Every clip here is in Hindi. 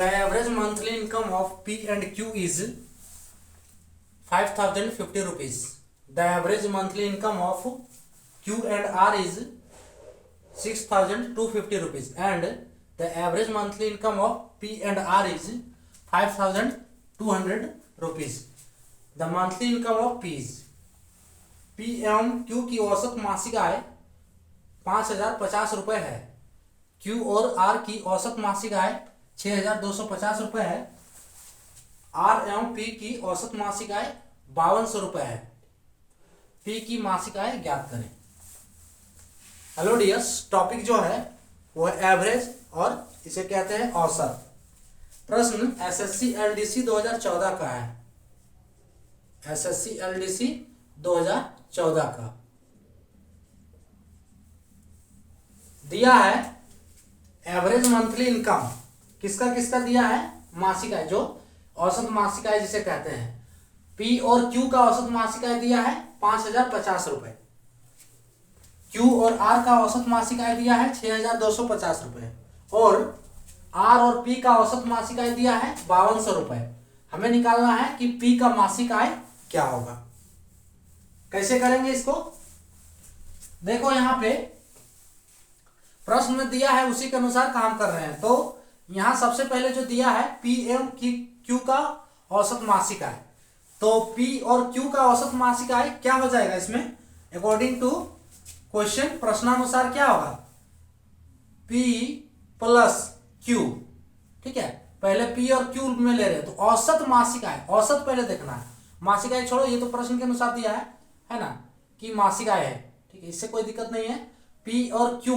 The average monthly income of P and Q is 5050 rupees. The average monthly income of Q and R is 6250 rupees, and the average monthly income of P and R is 5200 rupees. The monthly income of P is P एवं Q की औसत मासिक आय 5050 रुपये है। Q और R की औसत मासिक आय 6250 रुपये है। R एवं P की औसत मासिक आय 5200 रुपये है। P की मासिक आय ज्ञात करें। हेलो डियर्स, टॉपिक जो है वो है एवरेज और इसे कहते हैं औसत। प्रश्न एसएससी एलडीसी 2014 का है। एसएससी एलडीसी 2014 का दिया है एवरेज मंथली इनकम। किसका किसका दिया है? मासिक आय, जो औसत मासिक आय जिसे कहते हैं। पी और क्यू का औसत मासिक आय दिया है 5050 रुपए। क्यू और आर का औसत मासिक आय दिया है 6250 रुपए, और आर और पी का औसत मासिक आय दिया है 5200 रुपए। हमें निकालना है कि पी का मासिक आय क्या होगा। कैसे करेंगे इसको? देखो यहाँ पे प्रश्न में दिया है, उसी के अनुसार काम कर रहे हैं। तो यहां सबसे पहले जो दिया है पी एवं क्यू का औसत मासिक आय, तो पी और क्यू का औसत मासिक आय क्या हो जाएगा इसमें? अकॉर्डिंग टू क्वेश्चन, प्रश्नानुसार क्या होगा? P plus Q। ठीक है, पहले P और Q में ले रहे हैं, तो औसत मासिक आय, औसत पहले देखना है। मासिक आय छोड़ो, ये तो प्रश्न के अनुसार दिया है ना, कि मासिक आय है। ठीक है, इससे कोई दिक्कत नहीं है। P और Q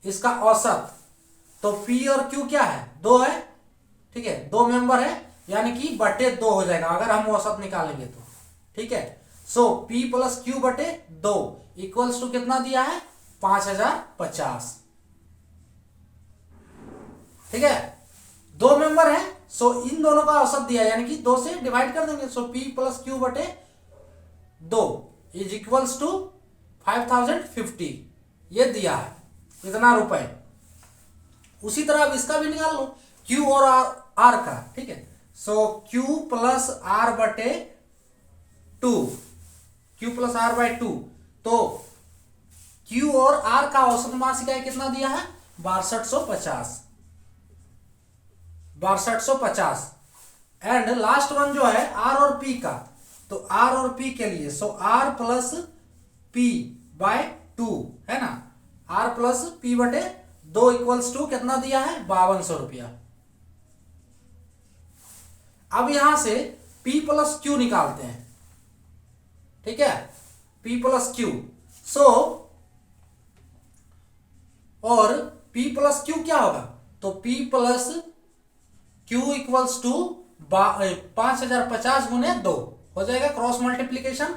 इसका औसत, तो P और Q क्या है? 2 है। ठीक है, 2 मेंबर है, यानी कि बटे 2 हो जाएगा अगर हम औसत निकालेंगे तो। ठीक है, सो P प्लस Q बटे 2 इक्वल्स टू कितना दिया है? 5050। ठीक है, 2 मेंबर है, सो इन दोनों का औसत दिया है, यानी कि 2 से डिवाइड कर देंगे। सो P प्लस Q बटे 2 इज इक्वल्स टू 5050। ये दिया है इतना रुपए। उसी तरह अब इसका भी निकाल लो, Q और R का। ठीक है, सो Q प्लस R बटे 2, Q प्लस R बाय 2, तो Q और R का औसत मासिक आय कितना दिया है? 6250। 6250। एंड लास्ट वन जो है R और P का, तो R और P के लिए सो R प्लस P बाय 2 है ना, R प्लस P बटे 2 इक्वल्स टू कितना दिया है? 5200 रुपया। अब यहां से P प्लस Q निकालते हैं। ठीक है, P प्लस Q, सो और P प्लस Q क्या होगा? तो P plus Q equals to 5050 गुने 2 हो जाएगा। क्रॉस मल्टीप्लीकेशन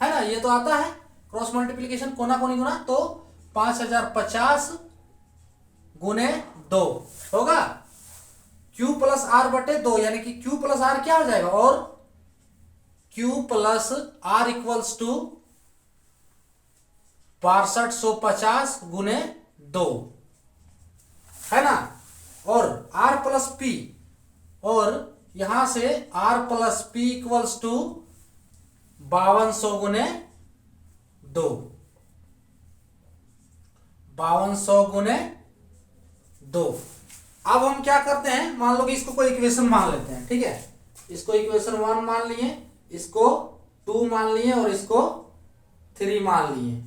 है ना, ये तो आता है क्रॉस मल्टीप्लीकेशन, कोना कोनी गुना, तो 5050 गुने 2 होगा Q प्लस R बटे 2, यानी कि Q प्लस R क्या हो जाएगा? और Q plus R equals to 6250 गुने 2 है ना, और R प्लस P, और यहां से R plus P equals to 5200 गुने 2, 5200 गुने 2। अब हम क्या करते हैं, मान लो कि इसको कोई इक्वेशन मान लेते हैं। ठीक है, इसको इक्वेशन 1 मान लिए, इसको 2 मान लिए, और इसको 3 मान लिए।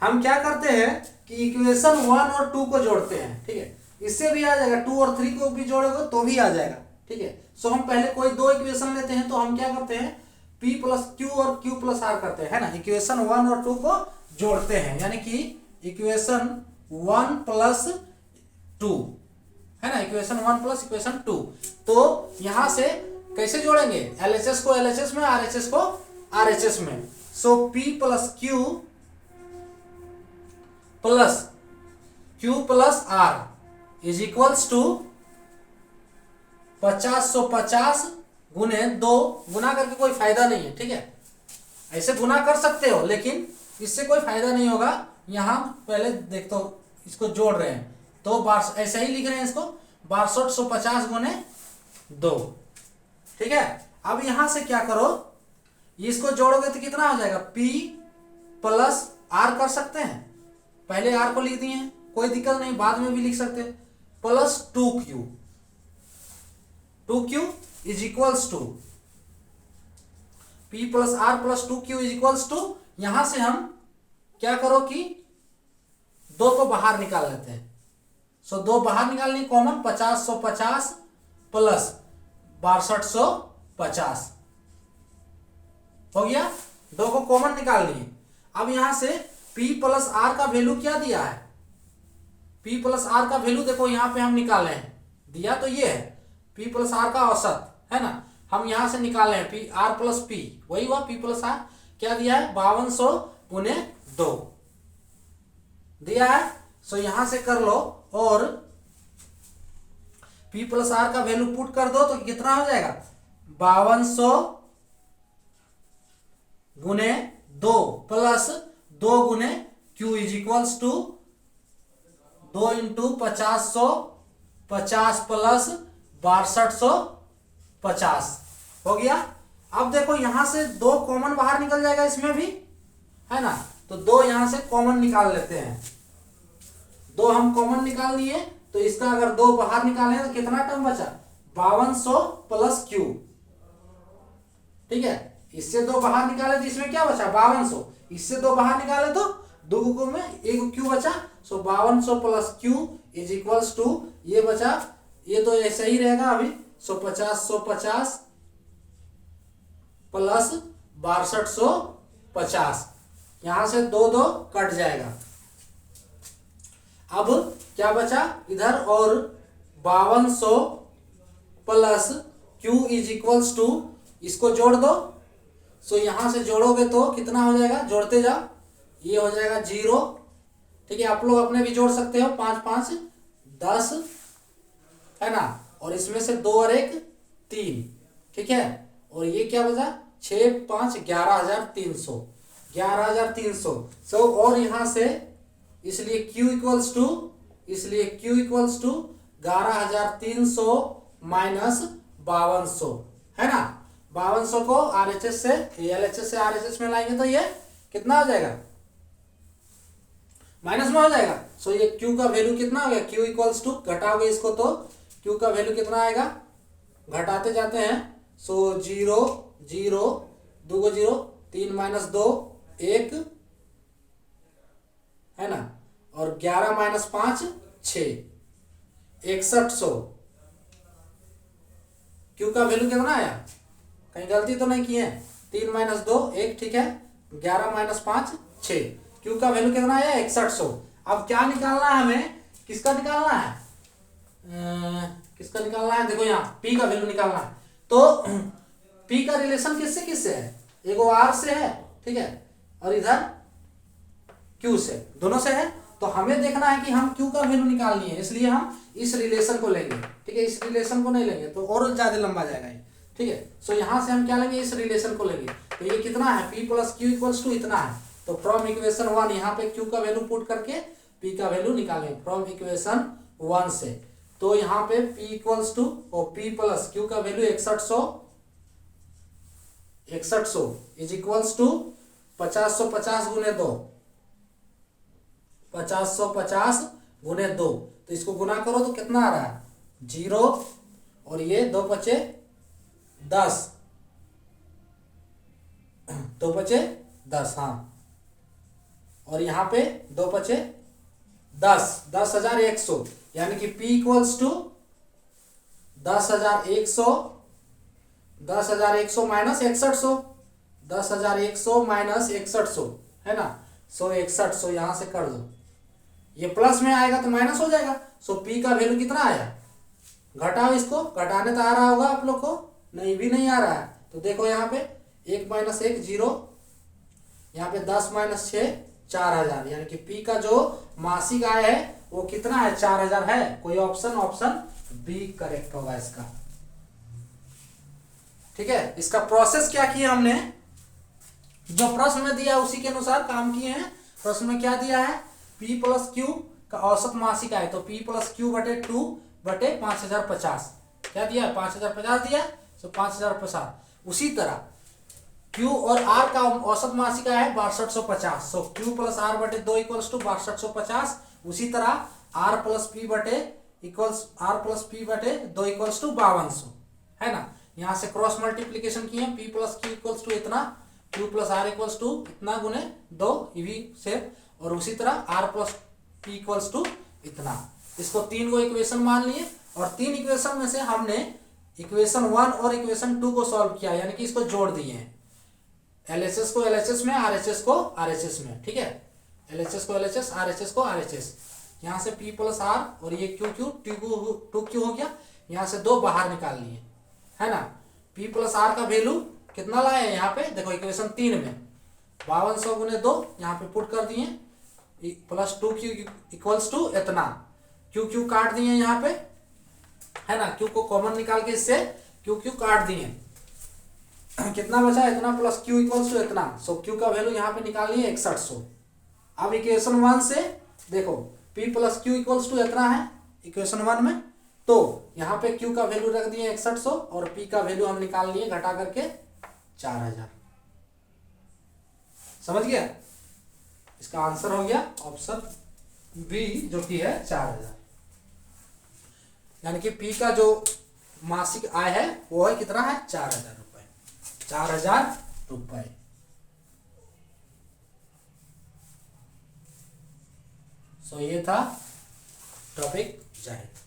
हम क्या करते हैं कि इक्वेशन 1 और 2 को जोड़ते हैं। ठीक है, इससे भी आ जाएगा, 2 और 3 को भी जोड़ोगे तो भी आ जाएगा। ठीक है, सो हम पहले कोई 2 इक्वेशन लेते हैं, तो हम क्या करते हैं? P प्लस Q और Q प्लस R करते हैं, है ना, इक्वेशन 1 और 2 को जोड़ते हैं, यानी कि इक्वेशन 1 प्लस 2 है ना, इक्वेशन 1 प्लस इक्वेशन 2। तो यहां से कैसे जोड़ेंगे? LHS को LHS में, RHS को RHS में। So P plus Q plus Q plus R is equals to 5050 गुने 2। गुना करके कोई फायदा नहीं है। ठीक है, ऐसे गुना कर सकते हो, लेकिन इससे कोई फायदा नहीं होगा। यहां पहले देख, तो इसको जोड़ रहे हैं, तो ऐसे ही लिख रहे हैं इसको 6250 गुने 2। ठीक है, अब यहां से क्या करो, इसको जोड़ोगे तो कितना हो जाएगा, P प्लस R कर सकते हैं, पहले R को लिख दिए हैं, कोई दिक्कत नहीं, बाद में भी लिख सकते हैं, plus 2Q। 2Q is equals to P plus R plus 2Q is equals to, यहां से हम क्या करो कि 2 को बाहर निकाल लेते हैं। सो 2 बाहर निकालने कॉमन, 50 प्लस 6250 हो गया, 2 को कॉमन निकाल लिए। अब यहां से P प्लस R का वैल्यू क्या दिया है, P प्लस R का वैल्यू देखो यहां पे हम निकाले हैं, दिया तो ये है P प्लस R का औसत है ना, हम यहां से निकाले हैं P R प्लस P, वही हुआ P प्लस R, क्या दिया है 5200 गुने 2 दिया है। सो यहां से कर लो और P प्लस R का वैल्यू पुट कर दो तो कितना हो जाएगा 5200 गुने 2 प्लस 2 गुने Q is equals to 2 into 50 plus 6250 हो गया। अब देखो यहां से 2 कॉमन बाहर निकल जाएगा इसमें भी, है ना, तो 2 यहां से कॉमन निकाल लेते हैं, 2 हम कॉमन निकाल लिए, तो इसका अगर 2 बाहर निकालें तो कितना टर्म बचा 5200 प्लस Q। ठीक है, इससे 2 बाहर निकाले तो इसमें क्या बचा 5200, इससे 2 बाहर निकाले तो 2 को में 1 Q बचा, so 5200 plus Q is equals to, ये बचा, ये तो ऐसे ही रहेगा अभी, सो 50 प्लस 6250, यहां से 2 2 कट जाएगा। अब क्या बचा इधर, और 5200 plus Q is equals to, इसको जोड़ दो, सो यहां से जोड़ोगे तो कितना हो जाएगा, जोड़ते जाओ, ये हो जाएगा 0। ठीक है, आप लोग अपने भी जोड़ सकते हो, 5 5 10 है ना, और इसमें से 2 और 1 3। ठीक है, और ये क्या बचा 6 5 11300, 11300। सो और यहां से इसलिए Q इक्वल्स टू, इसलिए Q इक्वल्स टू 11300 माइनस 5200 है ना, 5200 को RHS से LHS से RHS में लाएंगे तो ये कितना हो जाएगा, माइनस में हो जाएगा। सो ये Q का वैल्यू कितना हो गया, Q इक्वल्स टू, घटाओगे इसको तो Q का वैल्यू कितना आएगा, घटाते जाते हैं, सो 0 0 2 को 0, 3 माइनस 2 1 है ना, और 11 माइनस 5 6, 6100। Q का वैल्यू कितना आया, कहीं गलती तो नहीं की है, 3 माइनस 2 1, ठीक है, 11 माइनस 5 6, Q का वैल्यू कितना आया 6100। अब क्या निकालना है हमें, किसका निकालना है, किसका निकालना है, देखो यहाँ P का वैल्यू निकालना है, तो P का रिलेशन किससे किससे है, एक वो R से है, ठीक है, और इधर Q से, दोनों से है, तो हमें देखना है कि हम Q का वैल्यू निकालनी है, इसलिए हम इस रिलेशन को लेंगे। ठीक है, इस रिलेशन को नहीं लेंगे तो और ज्यादा लंबा जाएगा ये। ठीक है, सो यहां से हम क्या लेंगे, इस रिलेशन को लेंगे, तो ये कितना है P plus Q equals to इतना है, तो फ्रॉम इक्वेशन 1 यहाँ पे Q का वैल्यू पुट करके P का वैल्यू निकालेंगे फ्रॉम इक्वेशन 1 से, तो यहाँ पे P इक्वल्स टू और P प्लस Q का वैल्यू 6100 इज इक्वल्स टू 50 गुने 2, 50 गुने 2, तो इसको गुना करो तो कितना आ रहा है 0, और ये 2 बचे 10, 2 बचे 10, हाँ, और यहाँ पे 2 बचे 10, 10100, यानी कि P equals to 10100 minus 6100, 10100 minus 6100 है ना, सो 6100 यहां से कर दो, ये प्लस में आएगा तो माइनस हो जाएगा, सो P का वैल्यू कितना आया, घटाओ इसको, घटाने तो आ रहा होगा आप लोग को, नहीं भी नहीं आ रहा है, तो देखो यहाँ पे 1 माइनस 1 0, यहाँ पे 10 माइनस 6 4000, यानी कि P का जो मासिक आय है वो कितना है 4000 है, कोई ऑप्शन बी करेक्ट होगा इसका। ठीक है, इसका प्रोसेस क्या किया हमने, जो प्रश्न में दिया उसी के अनुसार काम किए हैं। प्रश्न में क्या दिया है, P प्लस Q का औसत मासिक आय, तो P प्लस Q बटे 2 बटे 5050, क्या दिया है 5050 दिया है, सो 5050। उसी तरह Q और R का औसत मासिक आय है 6250, सो Q प्लस R बटे 2 इक्वल्स टू 6250। उसी तरह R प्लस P बटे 2 इक्वल्स टू 5200, है ना। यहाँ से क्रॉस मल्टीप्लीकेशन किए, P plus Q equals to इतना, Q plus R equals to इतना गुने 2, इवी से, और उसी तरह R plus P equals to इतना। इसको 3 को इक्वेशन मान लिए, और 3 इक्वेशन में से हमने इक्वेशन 1 और इक्वेशन 2 को सॉल्व किया, यानी कि इसको जोड़ दिए हैं। LHS को LHS में, RHS को RHS में, ठीक है। LHS को LHS, RHS को RHS। यहाँ से P प्लस R और ये टू क्यू हो गया, यहाँ से 2 बाहर निकाल लिए, है ना। P प्लस R का वैल्यू कितना लाए हैं यहाँ पे, देखो इक्वेशन 3 में 5200 गुने 2 यहाँ पे पुट कर दिए, प्लस 2Q इक्वल्स टू इतना। Q काट दिए यहाँ पे, है ना। Q को कॉमन निकाल के इससे Q काट दिए, कितना बचा इतना, प्लस Q इक्वल्स टू इतना। सो Q का वैल्यू यहाँ पे निकाल लिए 6100। अब इक्वेशन 1 से देखो P plus Q equals to इतना है इक्वेशन 1 में, तो यहाँ पे Q का वैल्यू रख दिए 6100 और P का वैल्यू हम निकाल लिए घटा करके 4000। समझ गया, इसका आंसर हो गया ऑप्शन बी जो कि है 4000। यानी कि P का जो मासिक आय है वो है कितना है 4000 रुपए, 4000 रुपए। सो ये था टॉपिक जाहिर।